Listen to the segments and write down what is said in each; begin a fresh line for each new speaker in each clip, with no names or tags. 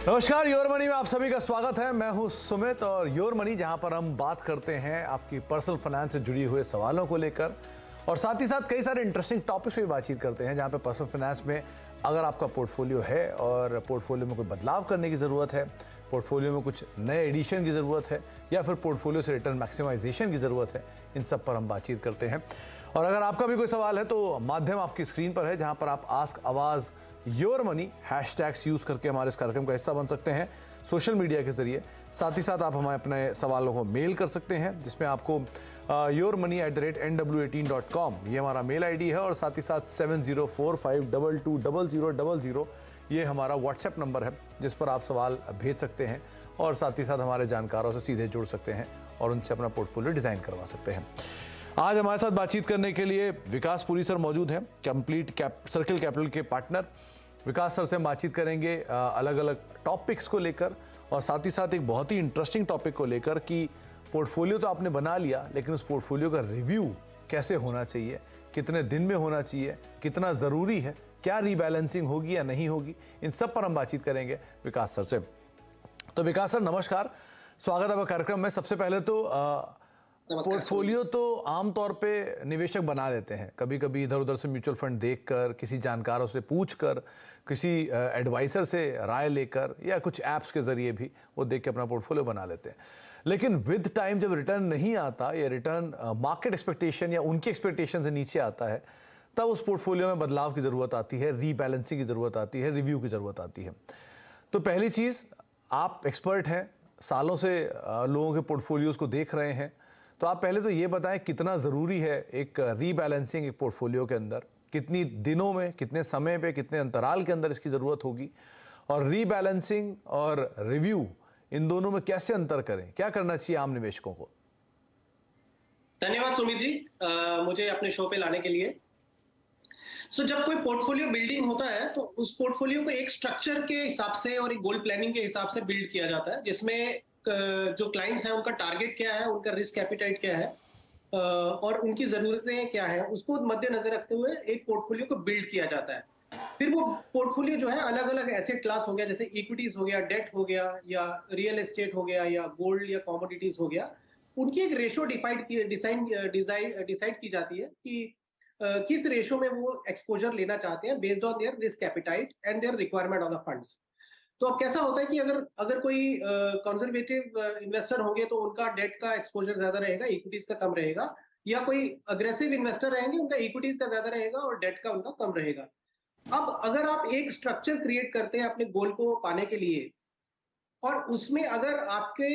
नमस्कार, your money में आप सभी का स्वागत है। मैं हूं सुमित और योर मनी जहां पर हम बात करते हैं आपकी पर्सनल फाइनेंस से जुड़ी हुए सवालों को लेकर और साथ ही साथ कई सारे इंटरेस्टिंग टॉपिक्स पे बातचीत करते हैं जहां पे पर्सनल फाइनेंस में अगर आपका पोर्टफोलियो है और पोर्टफोलियो में कोई बदलाव करने की ज़रूरत है, पोर्टफोलियो में कुछ नए एडिशन की ज़रूरत है या फिर पोर्टफोलियो से रिटर्न मैक्सिमाइजेशन की ज़रूरत है, इन सब पर हम बातचीत करते हैं। और अगर आपका भी कोई सवाल है तो माध्यम आपकी स्क्रीन पर है जहां पर आप आस्क आवाज़ योर मनी हैशटैग्स यूज़ करके हमारे इस कार्यक्रम का हिस्सा बन सकते हैं सोशल मीडिया के जरिए। साथ ही साथ आप हमें अपने सवालों को मेल कर सकते हैं जिसमें आपको yourmoney@nw18.com ये हमारा मेल आईडी है और साथ ही साथ 7045220000 ये हमारा व्हाट्सएप नंबर है जिस पर आप सवाल भेज सकते हैं और साथ ही साथ हमारे जानकारों से सीधे जुड़ सकते हैं और उनसे अपना पोर्टफोलियो डिज़ाइन करवा सकते हैं। आज हमारे साथ बातचीत करने के लिए विकास पुरी सर मौजूद हैं, सर्किल कैपिटल के पार्टनर। विकास सर से हम बातचीत करेंगे अलग अलग टॉपिक्स को लेकर और साथ ही साथ एक बहुत ही इंटरेस्टिंग टॉपिक को लेकर कि पोर्टफोलियो तो आपने बना लिया लेकिन उस पोर्टफोलियो का रिव्यू कैसे होना चाहिए, कितने दिन में होना चाहिए, कितना ज़रूरी है, क्या रीबैलेंसिंग होगी या नहीं होगी, इन सब पर हम बातचीत करेंगे विकास सर से। तो विकास सर नमस्कार, स्वागत है आपका कार्यक्रम में। सबसे पहले तो पोर्टफोलियो तो आमतौर पे निवेशक बना लेते हैं, कभी कभी इधर उधर से म्यूचुअल फंड देखकर, किसी जानकारों से पूछकर, किसी एडवाइसर से राय लेकर या कुछ ऐप्स के जरिए भी वो देख के अपना पोर्टफोलियो बना लेते हैं। लेकिन विद टाइम जब रिटर्न नहीं आता या रिटर्न मार्केट एक्सपेक्टेशन या उनकी एक्सपेक्टेशन से नीचे आता है तब उस पोर्टफोलियो में बदलाव की ज़रूरत आती है, रीबैलेंसिंग की ज़रूरत आती है, रिव्यू की ज़रूरत आती है। तो पहली चीज़, आप एक्सपर्ट हैं, सालों से लोगों के पोर्टफोलियोज़ को देख रहे हैं, तो आप पहले तो ये बताएं कितना ज़रूरी है एक रीबैलेंसिंग एक पोर्टफोलियो के अंदर, कितनी दिनों में, कितने समय पे, कितने अंतराल के अंदर इसकी ज़रूरत होगी और रीबैलेंसिंग और रिव्यू इन दोनों में कैसे अंतर करें, क्या करना चाहिए आम निवेशकों को?
धन्यवाद सुमित जी, मुझे अपने शो पे लाने के लिए। जब कोई पोर्टफोलियो बिल्डिंग होता है तो उस पोर्टफोलियो को एक स्ट्रक्चर के हिसाब से और एक गोल प्लानिंग के हिसाब से बिल्ड किया जाता है जिसमें जो क्लाइंट्स हैं उनका टारगेट क्या है, उनका रिस्क एपिटाइट क्या है और उनकी ज़रूरतें क्या हैं, उसको मद्देनजर रखते हुए एक पोर्टफोलियो को बिल्ड किया जाता है। फिर वो पोर्टफोलियो जो है अलग-अलग एसेट क्लास हो गया, जैसे इक्विटीज हो गया, डेट हो गया या रियल एस्टेट हो गया या गोल्ड या कमोडिटीज हो गया, उनकी एक रेशो डिसाइड की जाती है कि किस रेशो में वो एक्सपोजर लेना चाहते हैं based on their risk appetite and their requirement of the funds. तो अब कैसा होता है कि अगर कोई कंजर्वेटिव इन्वेस्टर होंगे तो उनका डेट का एक्सपोजर ज्यादा रहेगा, इक्विटीज का कम रहेगा, या कोई अग्रेसिव इन्वेस्टर रहेंगे उनका इक्विटीज का ज्यादा रहेगा और डेट का उनका कम रहेगा। अब अगर आप एक स्ट्रक्चर क्रिएट करते हैं अपने गोल को पाने के लिए और उसमें अगर आपके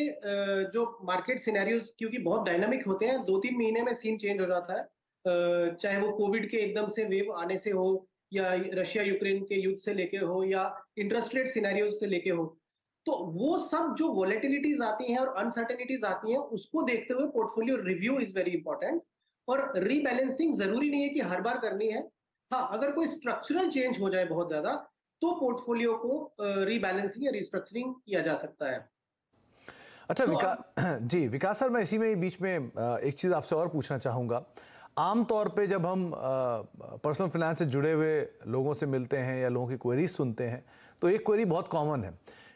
जो मार्केट सिनेरियोज क्योंकि बहुत डायनामिक होते हैं, 2-3 महीने में सीन चेंज हो जाता है, चाहे वो कोविड के एकदम से वेव आने से हो या रशिया यूक्रेन के युद्ध से लेके हो या इंटरेस्ट रेट सिनेरियोज से लेके हो, तो वो सब जो वोलेटिलिटीज आती हैं और अनसर्टेनिटीज आती हैं उसको देखते हुए portfolio review is very important. और रीबैलेंसिंग जरूरी नहीं है कि हर बार करनी है। हाँ, अगर कोई स्ट्रक्चरल चेंज हो जाए बहुत ज्यादा तो पोर्टफोलियो को रीबैलेंसिंग या रिस्ट्रक्चरिंग किया जा सकता है।
अच्छा जी विकास सर, मैं इसी में बीच में एक चीज़ आपसे और पूछना चाहूँगा। आमतौर पे जब हम पर्सनल फाइनेंस से जुड़े हुए लोगों से मिलते हैं या लोगों की क्वेरीज सुनते हैं तो एक क्वेरी बहुत कॉमन है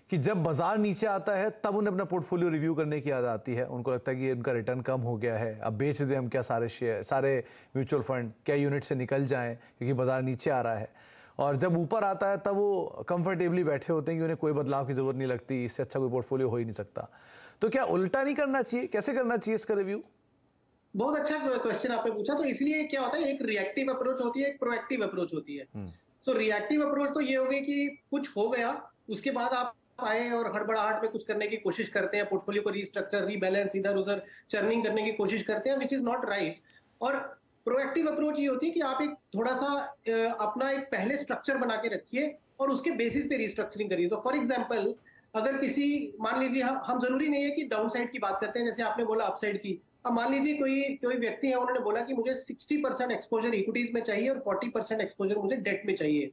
कि जब बाजार नीचे आता है तब उन्हें अपना पोर्टफोलियो रिव्यू करने की याद आती है। उनको लगता है कि उनका रिटर्न कम हो गया है, अब बेच दें हम क्या सारे शेयर, सारे म्यूचुअल फंड, क्या यूनिट से निकल जाएं क्योंकि बाजार नीचे आ रहा है। और जब ऊपर आता है तब वो कंफर्टेबली बैठे होते हैं कि उन्हें कोई बदलाव की जरूरत नहीं लगती, इससे अच्छा कोई पोर्टफोलियो हो ही नहीं सकता। तो क्या उल्टा नहीं करना चाहिए, कैसे करना चाहिए इसका रिव्यू?
बहुत अच्छा क्वेश्चन आपने पूछा। तो इसलिए क्या होता है, एक रिएक्टिव अप्रोच होती है, एक प्रोएक्टिव अप्रोच होती है। तो रिएक्टिव अप्रोच तो ये हो गई कि कुछ हो गया उसके बाद आप आए और हड़बड़ाहट में कुछ करने की कोशिश करते हैं, पोर्टफोलियो को रीस्ट्रक्चर, रीबैलेंस, इधर उधर चर्निंग करने की कोशिश करते हैं, विच इज नॉट राइट। और प्रोएक्टिव अप्रोच ये होती है कि आप एक थोड़ा सा अपना एक पहले स्ट्रक्चर बना के रखिए और उसके बेसिस पे रीस्ट्रक्चरिंग करिए। तो फॉर एग्जाम्पल, अगर किसी, मान लीजिए हम जरूरी नहीं है कि डाउन साइड की बात करते हैं, जैसे आपने बोला अपसाइड की। अब मान लीजिए कोई व्यक्ति है, उन्होंने बोला कि मुझे 60% एक्सपोजर इक्विटीज में चाहिए और 40% एक्सपोजर मुझे डेट में चाहिए।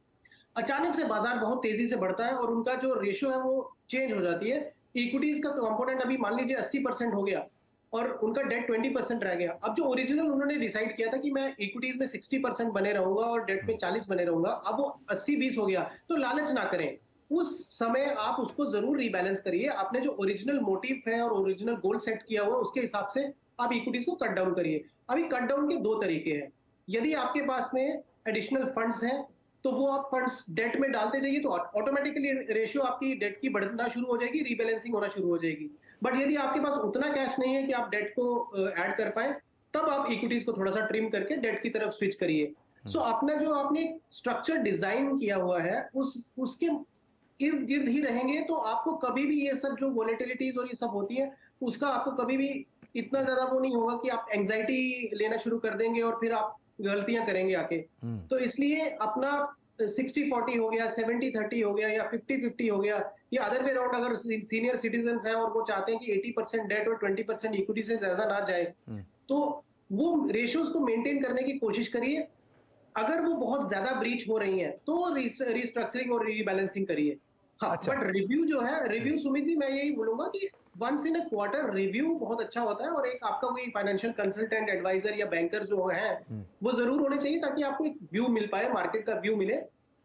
अचानक से बाजार बहुत तेजी से बढ़ता है और उनका जो रेशियो है वो चेंज हो जाती है। इक्विटीज का कंपोनेंट अभी मान लीजिए 80% हो गया और उनका डेट 20% रह गया। अब जो ओरिजिनल उन्होंने डिसाइड किया था कि मैं इक्विटीज में 60% बने रहूंगा और डेट में 40 बने रहूंगा, अब वो 80-20 हो गया। तो लालच ना करें, उस समय आप उसको जरूर रीबैलेंस करिए। आपने जो ओरिजिनल मोटिव है और ओरिजिनल गोल सेट किया हुआ उसके हिसाब से आप इक्विटीज को कट डाउन करिए। अभी कट डाउन के दो तरीके हैं। यदि आपके पास में एडिशनल फंड्स हैं तो वो आप फंड्स डेट में डालते जाइए, तो ऑटोमेटिकली रेशियो आपकी डेट की बढ़ना शुरू हो जाएगी, रीबैलेंसिंग होना शुरू हो जाएगी। बट यदि आपके पास उतना कैश नहीं है कि आप डेट को ऐड कर पाए, तब आप इक्विटीज को थोड़ा सा ट्रिम करके डेट की तरफ स्विच करिए। सो अपना जो आपने स्ट्रक्चर डिजाइन किया हुआ है उसके इर्द गिर्द ही रहेंगे, तो आपको कभी भी ये सब जो वॉलेटिलिटीज और ये सब होती है उसका आपको कभी भी इतना ज्यादा वो नहीं होगा कि आप एंजाइटी लेना शुरू कर देंगे और फिर आप गलतियां करेंगे आके। तो इसलिए अपना 60-40 हो गया, 70-30 हो गया, या 50-50 हो गया, या अदर वे राउंड अगर सीनियर सिटीजन हैं और वो चाहते हैं कि 80% डेट और 20% इक्विटी से ज्यादा ना जाए, तो वो रेशियोज को मेंटेन करने की कोशिश करिए। अगर वो बहुत ज्यादा ब्रीच हो रही है तो रिस्ट्रक्चरिंग और रीबैलेंसिंग करिए। हाँ,
अच्छा।
बट रिव्यू जो है, रिव्यू सुमित जी मैं यही बोलूंगा कि once in a quarter review बहुत अच्छा होता है, और एक आपका कोई फाइनेंशियल कंसल्टेंट, एडवाइजर या बैंकर जो है वो जरूर होने चाहिए, ताकि आपको एक व्यू मिल पाए, मार्केट का व्यू मिले।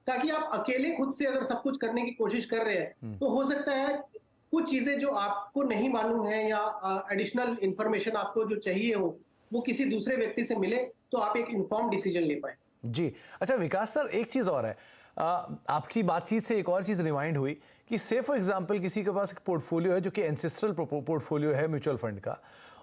ताकि आप अकेले खुद से अगर सब कुछ करने की कोशिश कर रहे हैं तो हो सकता है कुछ चीजें जो आपको नहीं मालूम है या एडिशनल इंफॉर्मेशन आपको जो चाहिए हो वो किसी दूसरे व्यक्ति से मिले, तो आप एक इन्फॉर्म डिसीजन ले पाए।
जी। अच्छा विकास सर, एक चीज और है, आपकी बातचीत से एक और चीज रिमाइंड हुई कि से फॉर एग्जांपल किसी के पास एक पोर्टफोलियो है जो कि एंसेस्ट्रल पोर्टफोलियो है म्यूचुअल फंड का,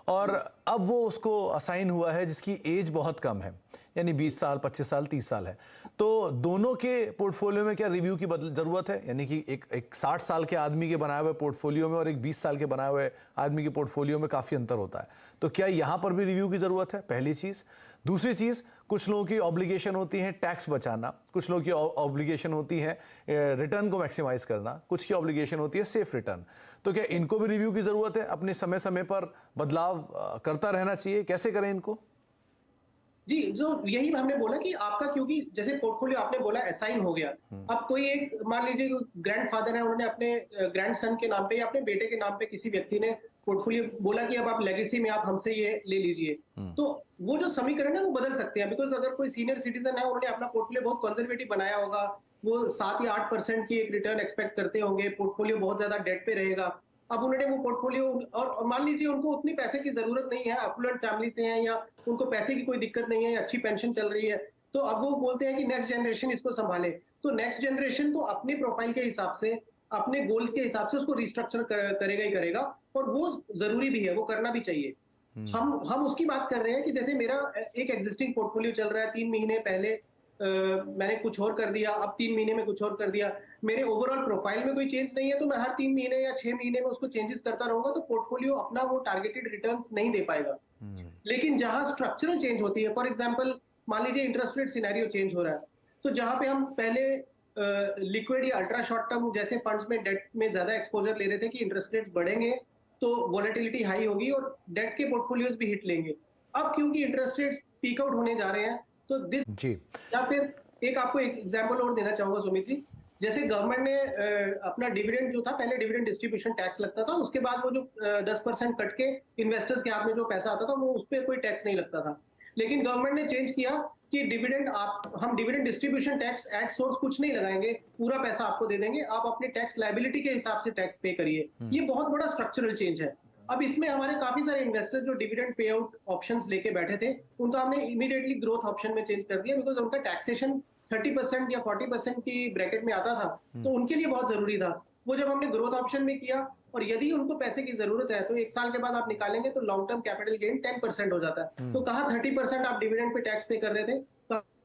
और अब वो उसको असाइन हुआ है जिसकी एज बहुत कम है, यानी 20 साल, 25 साल, 30 साल है, तो दोनों के पोर्टफोलियो में क्या रिव्यू की जरूरत है? यानी कि एक 60 साल के आदमी के बनाए हुए पोर्टफोलियो में और एक 20 साल के बनाए हुए आदमी के पोर्टफोलियो में काफी अंतर होता है, तो क्या यहां पर भी रिव्यू की जरूरत है? पहली चीज। दूसरी चीज, कुछ लोगों की ऑब्लिगेशन होती है टैक्स बचाना, कुछ लोगों की ऑब्लिगेशन होती है रिटर्न को मैक्सिमाइज करना, कुछ की ऑब्लिगेशन होती है सेफ रिटर्न, तो क्या इनको भी रिव्यू की जरूरत है? अपने समय समय पर बदलाव करता रहना चाहिए, कैसे करें इनको?
जी, जो यही हमने बोला कि आपका, क्योंकि जैसे पोर्टफोलियो आपने बोला असाइन हो गया, अब कोई एक मान लीजिए ग्रैंडफादर है, उन्होंने अपने ग्रैंडसन के नाम पे या अपने बेटे के नाम पे किसी व्यक्ति ने पोर्टफोलियो बोला कि अब आप लेगेसी में आप हमसे ये ले लीजिए, तो वो जो समीकरण है वो बदल सकते हैं। बिकॉज अगर कोई सीनियर सिटीजन है, उन्होंने अपना पोर्टफोलियो बहुत कंजर्वेटिव बनाया होगा, वो 7 या 8% की एक रिटर्न एक्सपेक्ट करते होंगे, पोर्टफोलियो बहुत ज्यादा डेट पे रहेगा। अब उन्होंने वो पोर्टफोलियो, और मान लीजिए उनको उतनी पैसे की जरूरत नहीं है, अफ्लुएंट फैमिली से हैं या उनको पैसे की कोई दिक्कत नहीं है, अच्छी पेंशन चल रही है, तो अब वो बोलते हैं कि नेक्स्ट जनरेशन इसको संभाले। तो नेक्स्ट जनरेशन तो अपने प्रोफाइल के हिसाब से, अपने गोल्स के हिसाब से उसको रिस्ट्रक्चर करेगा ही करेगा, और वो जरूरी भी है, वो करना भी चाहिए। हम उसकी बात कर रहे हैं कि जैसे मेरा एक एग्जिस्टिंग पोर्टफोलियो चल रहा है, 3 महीने पहले मैंने कुछ और कर दिया, अब 3 महीने में कुछ और कर दिया, मेरे ओवरऑल प्रोफाइल में कोई चेंज नहीं है, तो मैं हर 3 महीने या 6 महीने में उसको चेंजेस करता रहूंगा, तो पोर्टफोलियो अपना वो टारगेटेड रिटर्न्स नहीं दे पाएगा। लेकिन जहां स्ट्रक्चरल चेंज होती है, फॉर एग्जांपल मान लीजिए इंटरेस्ट रेट सिनेरियो चेंज हो रहा है, तो जहां पे हम पहले लिक्विड या अल्ट्रा शॉर्ट टर्म जैसे फंड्स में डेट में ज्यादा एक्सपोजर ले रहे थे कि इंटरेस्ट रेट्स बढ़ेंगे तो वॉलेटिलिटी हाई होगी और डेट के पोर्टफोलियोज भी हिट लेंगे। अब क्योंकि इंटरेस्ट रेट्स पीक आउट होने जा रहे हैं, तो दिस
जी।
या फिर एक आपको एक एग्जांपल और देना चाहूंगा सुमित जी, जैसे गवर्नमेंट ने अपना डिविडेंड जो था, पहले डिविडेंड डिस्ट्रीब्यूशन टैक्स लगता था, उसके बाद वो जो 10% कट के इन्वेस्टर्स के हाथ में जो पैसा आता था वो उस पर कोई टैक्स नहीं लगता था। लेकिन गवर्नमेंट ने चेंज किया कि डिविडेंड हम dividend distribution tax at source कुछ नहीं लगाएंगे, पूरा पैसा आपको दे देंगे, आप अपने टैक्स लायबिलिटी के हिसाब से टैक्स पे करिए। ये बहुत बड़ा स्ट्रक्चरल चेंज है। अब इसमें हमारे काफी सारे इन्वेस्टर्स जो डिविडेंड पे आउट ऑप्शंस लेके बैठे थे, उनका हमने इमीडिएटली ग्रोथ ऑप्शन में चेंज कर दिया, बिकॉज उनका टैक्सेशन 30% या 40% की ब्रैकेट में आता था, तो उनके लिए बहुत जरूरी था। वो जब हमने ग्रोथ ऑप्शन में किया, और यदि उनको पैसे की जरूरत है तो 1 साल के बाद आप निकालेंगे तो लॉन्ग टर्म कैपिटल गेन 10% हो जाता है। तो कहा 30% आप डिविडेंड पे टैक्स पे कर रहे थे,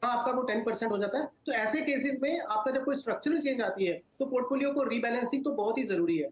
आपका वो 10% हो जाता है। तो ऐसे केसेस में आपका जब कोई स्ट्रक्चरल चेंज आती है तो पोर्टफोलियो को रीबैलेंसिंग तो बहुत ही जरूरी है।